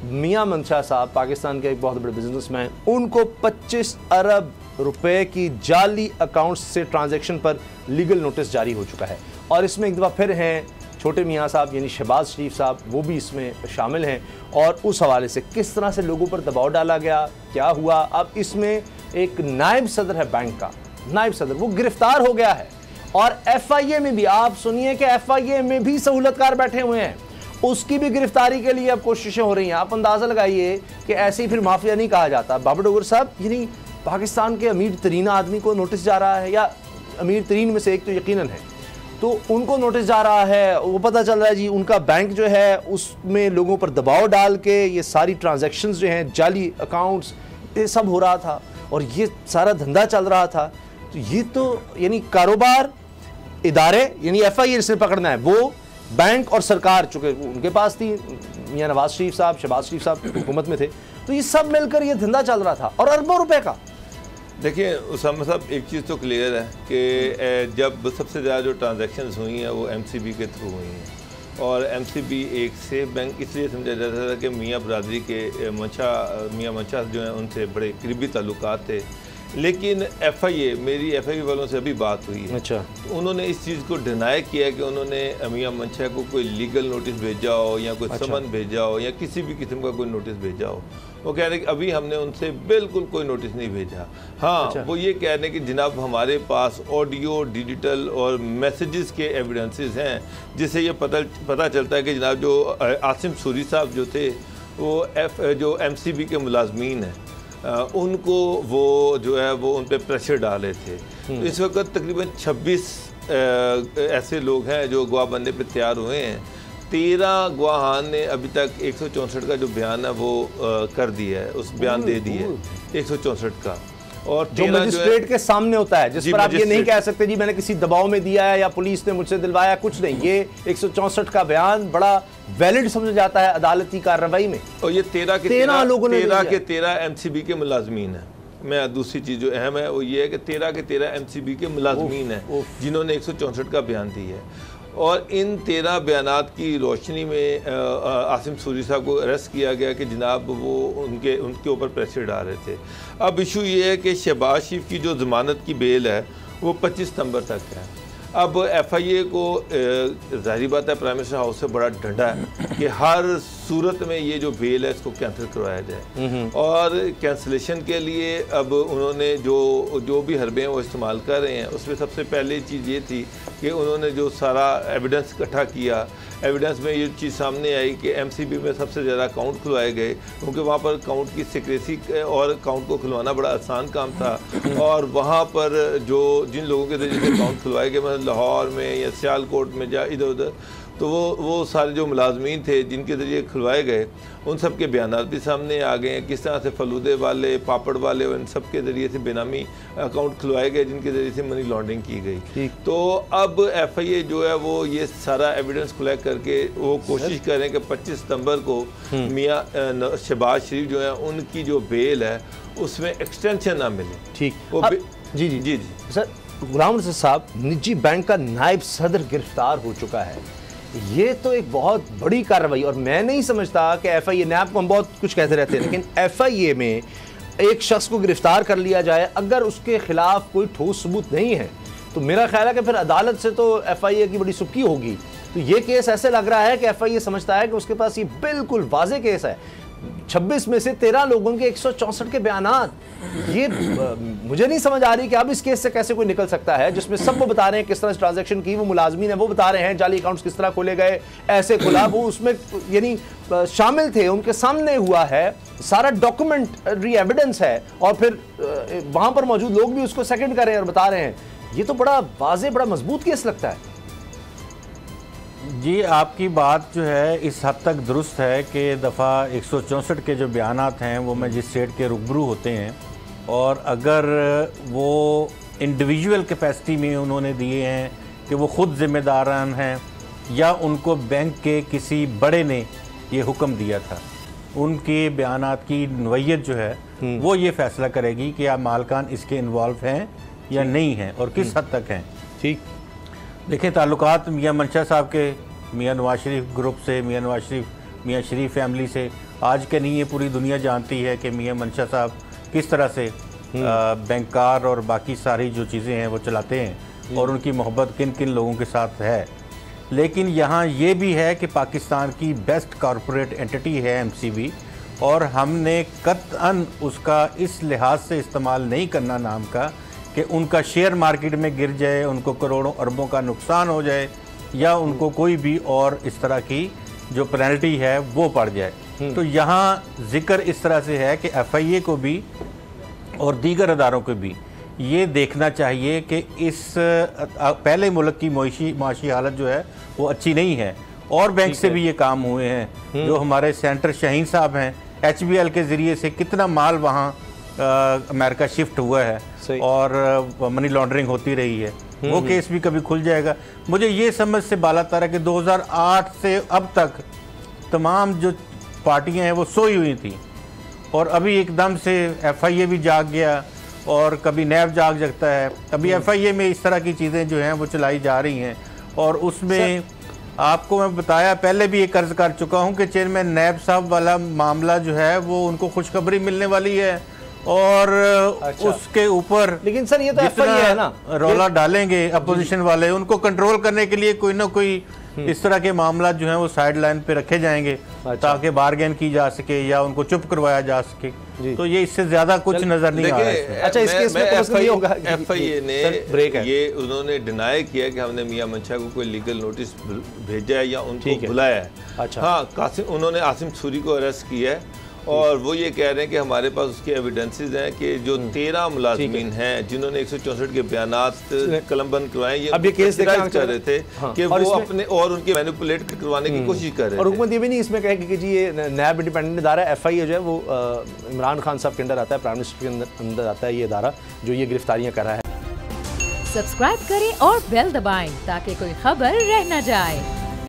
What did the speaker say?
मियां मंशा साहब पाकिस्तान के एक बहुत बड़े बिजनेसमैन, उनको 25 अरब रुपए की जाली अकाउंट्स से ट्रांजैक्शन पर लीगल नोटिस जारी हो चुका है। और इसमें एक दफ़ा फिर हैं छोटे मियां साहब यानी शहबाज शरीफ साहब, वो भी इसमें शामिल हैं। और उस हवाले से किस तरह से लोगों पर दबाव डाला गया, क्या हुआ। अब इसमें एक नायब सदर है बैंक का, नायब सदर, वो गिरफ्तार हो गया है। और FIA में भी आप सुनिए कि FIA में भी सहूलतकार बैठे हुए हैं, उसकी भी गिरफ्तारी के लिए अब कोशिशें हो रही हैं। आप अंदाज़ा लगाइए कि ऐसे ही फिर माफिया नहीं कहा जाता। बाबर डोगर साहब यानी पाकिस्तान के अमीर तरीन आदमी को नोटिस जा रहा है, या अमीर तरीन में से एक तो यकीनन है, तो उनको नोटिस जा रहा है। वो पता चल रहा है जी उनका बैंक जो है उसमें लोगों पर दबाव डाल के ये सारी ट्रांजैक्शंस जो हैं, जाली अकाउंट्स, ये सब हो रहा था और ये सारा धंधा चल रहा था। तो ये तो यानी कारोबार, इदारे, यानी FIA जिसने पकड़ना है वो, बैंक और सरकार चूँकि उनके पास थी, मियां नवाज शरीफ साहब, शहबाज शरीफ साहब हुकूमत में थे, तो ये सब मिलकर ये धंधा चल रहा था और अरबों रुपए का। देखिए उसामा साहब, एक चीज़ तो क्लियर है कि जब सबसे ज़्यादा जो ट्रांजैक्शंस हुई हैं वो MCB के थ्रू हुई हैं। और MCB एक सेफ बैंक इसलिए समझा जाता था कि मियाँ बरादरी के मियाँ मंशा जो हैं उनसे बड़े करीबी ताल्लुकात थे। लेकिन FIA, मेरी FIA वालों से अभी बात हुई है, अच्छा, तो उन्होंने इस चीज़ को डिनाई किया कि उन्होंने मियां मंशा को कोई लीगल नोटिस भेजा हो या कोई समन भेजा हो या किसी भी किस्म का कोई नोटिस भेजा हो। वो कह रहे हैं कि अभी हमने उनसे बिल्कुल कोई नोटिस नहीं भेजा। हाँ, वो ये कह रहे हैं कि जनाब हमारे पास ऑडियो, डिजिटल और मैसेजेस के एविडेंसेस हैं जिससे ये पता चलता है कि जनाब जो आसिम सूरी साहब जो थे वो जो MCB के मुलाजमीन हैं, उनको वो जो है वो उन पर प्रेशर डाले थे। तो इस वक्त तकरीबन 26 ऐसे लोग हैं जो गवाह बनने पर तैयार हुए हैं। 13 गवाहान ने अभी तक 164 का जो बयान है वो कर दिया है, उस बयान दे दिया है 164 का। और जो मजिस्ट्रेट के सामने होता है, जिस पर आप ये नहीं कह सकते जी मैंने किसी दबाव में दिया है या पुलिस ने मुझसे दिलवाया, कुछ नहीं। ये 164 का बयान बड़ा वैलिड समझा जाता है अदालती कार्रवाई में। और ये 13 लोगों ने 13 MCB के मुलाजमीन हैं। मैं दूसरी चीज़ जो अहम है वो ये है कि 13 MCB के मुलाजमीन हैं जिन्होंने 164 का बयान दिया है। और इन 13 बयानात की रोशनी में आसिम सूरी साहब को अरेस्ट किया गया कि जनाब वो उनके ऊपर प्रेशर डाल रहे थे। अब इशू ये है कि शहबाज शरीफ की जो ज़मानत की बेल है वो 25 सितंबर तक है। अब FIA को ज़ाहिर बात है प्राइम मिनिस्टर हाउस से बड़ा डंडा है कि हर सूरत में ये जो बेल है इसको कैंसिल करवाया जाए। और कैंसिलेशन के लिए अब उन्होंने जो भी हरबे हैं वो इस्तेमाल कर रहे हैं। उसमें सबसे पहले चीज़ ये थी कि उन्होंने जो सारा एविडेंस इकट्ठा किया, एविडेंस में ये चीज़ सामने आई कि MCB में सबसे ज़्यादा अकाउंट खुलवाए गए क्योंकि वहाँ पर अकाउंट की सिक्रेसी और अकाउंट को खुलवाना बड़ा आसान काम था। और वहाँ पर जिन लोगों के जरिए से अकाउंट खुलवाए गए, मतलब लाहौर में या सियालकोट में या इधर उधर, तो वो सारे जो मुलाजमीन थे जिनके ज़रिए खुलवाए गए उन सब के बयान भी सामने आ गए हैं। किस तरह से फलूदे वाले, पापड़ वाले और इन सब के ज़रिए से बेनामी अकाउंट खुलवाए गए जिनके ज़रिए से मनी लॉन्ड्रिंग की गई। तो अब FIA जो है वो ये सारा एविडेंस कलेक्ट करके वो कोशिश करें कि 25 सितंबर को मियाँ शहबाज शरीफ जो है उनकी जो बेल है उसमें एक्सटेंशन ना मिले। ठीक, जी जी जी जी सर। गुलाम रसूल साहब, निजी बैंक का नायब सदर गिरफ्तार हो चुका है, ये तो एक बहुत बड़ी कार्रवाई। और मैं नहीं समझता कि FIA ने, आपको हम बहुत कुछ कहते रहते हैं, लेकिन FIA में एक शख्स को गिरफ्तार कर लिया जाए अगर उसके खिलाफ कोई ठोस सबूत नहीं है तो मेरा ख्याल है कि फिर अदालत से तो FIA की बड़ी सुक्की होगी। तो ये केस ऐसे लग रहा है कि FIA समझता है कि उसके पास ये बिल्कुल वाज़ेह केस है। 26 में से 13 लोगों के 164 के बयानात, ये मुझे नहीं समझ आ रही कि अब इस केस से कैसे कोई निकल सकता है जिसमें सब वो बता रहे हैं किस तरह से ट्रांजैक्शन की, वो मुलाजमीन है वो बता रहे हैं जाली अकाउंट्स किस तरह खोले गए, ऐसे खुला, वो उसमें यानी शामिल थे, उनके सामने हुआ है, सारा डॉक्यूमेंट्री एविडेंस है और फिर वहां पर मौजूद लोग भी उसको सेकंड कर रहे हैं और बता रहे हैं। ये तो बड़ा वाज़ेह, बड़ा मजबूत केस लगता है। जी, आपकी बात जो है इस हद तक दुरुस्त है कि दफ़ा 164 के जो बयानात हैं वो मजिस्ट्रेट के रूबरू होते हैं और अगर वो इंडिविजुअल कैपेसिटी में उन्होंने दिए हैं कि वो ख़ुद ज़िम्मेदारान हैं या उनको बैंक के किसी बड़े ने ये हुक्म दिया था, उनके बयानात की नवैयत जो है वो ये फ़ैसला करेगी कि आप मालकान इसके इन्वॉल्व हैं या नहीं हैं और किस हद तक हैं। ठीक, देखें, ताल्लुकात मियां मंशा साहब के मियां नवाज शरीफ ग्रुप से, मियां नवाज शरीफ मियां शरीफ फैमिली से आज के नहीं, ये पूरी दुनिया जानती है कि मियां मंशा साहब किस तरह से बैंकार और बाकी सारी जो चीज़ें हैं वो चलाते हैं और उनकी मोहब्बत किन किन लोगों के साथ है। लेकिन यहाँ ये भी है कि पाकिस्तान की बेस्ट कॉरपोरेट एंटिटी है MCB, और हमने कतअन उसका इस लिहाज से इस्तेमाल नहीं करना नाम का कि उनका शेयर मार्केट में गिर जाए, उनको करोड़ों अरबों का नुकसान हो जाए, या उनको कोई भी और इस तरह की जो पेनल्टी है वो पड़ जाए। तो यहाँ जिक्र इस तरह से है कि FIA को भी और दीगर अदारों को भी ये देखना चाहिए कि इस पहले मुल्क की माशी हालत जो है वो अच्छी नहीं है, और बैंक से भी ये काम हुए हैं। जो हमारे सेंटर शाहीन साहब हैं, HBL के ज़रिए से कितना माल वहाँ अमेरिका शिफ्ट हुआ है और मनी लॉन्ड्रिंग होती रही है, वो केस भी कभी खुल जाएगा। मुझे ये समझ से बालातर है कि 2008 से अब तक तमाम जो पार्टियां हैं वो सोई हुई थी, और अभी एकदम से FIA भी जाग गया, और कभी नैब जाग सकता है, कभी FIA में इस तरह की चीज़ें जो हैं वो चलाई जा रही हैं। और उसमें आपको मैं बताया, पहले भी ये कर्ज कर चुका हूँ कि चेयरमैन नैब साहब वाला मामला जो है वो उनको खुशखबरी मिलने वाली है, और उसके ऊपर लेकिन सर ये तो FIA है ना, रौला डालेंगे अपोजिशन वाले, उनको कंट्रोल करने के लिए कोई ना कोई इस तरह के मामला जो हैं वो साइड लाइन पे रखे जाएंगे ताकि बार्गेन की जा सके या उनको चुप करवाया जा सके। तो ये इससे ज्यादा कुछ नजर नहीं आ रहा है। अच्छा, इस केस में तो ये होगा FIA ने ये उन्होंने डिनाई किया कि हमने मियां मंशा को कोई लीगल नोटिस भेजा है या उनको बुलाया है। अच्छा, हाँ, उन्होंने आसिम सूरी को अरेस्ट किया है, और वो ये कह रहे हैं कि हमारे पास उसके एविडेंसेस हैं कि जो 13 मुलाजिमीन हैं जिन्होंने 164 के बयानात कलमबंद करवाए, ये अब ये केस कर रहे थे कि वो अपने और उनके मैनिपुलेट करवाने की कोशिश कर रहे हैं। और हुकूमत ये भी नहीं इसमें कहे कि जी ये नैब इंडिपेंडेंट इदारा FIA जो है वो इमरान खान साहब के अंदर आता है, प्राइम मिनिस्टर के अंदर आता है ये इदारा जो ये गिरफ्तारियां कर रहा है। सब्सक्राइब करें और बेल दबाएं ताकि कोई खबर रह न जाए।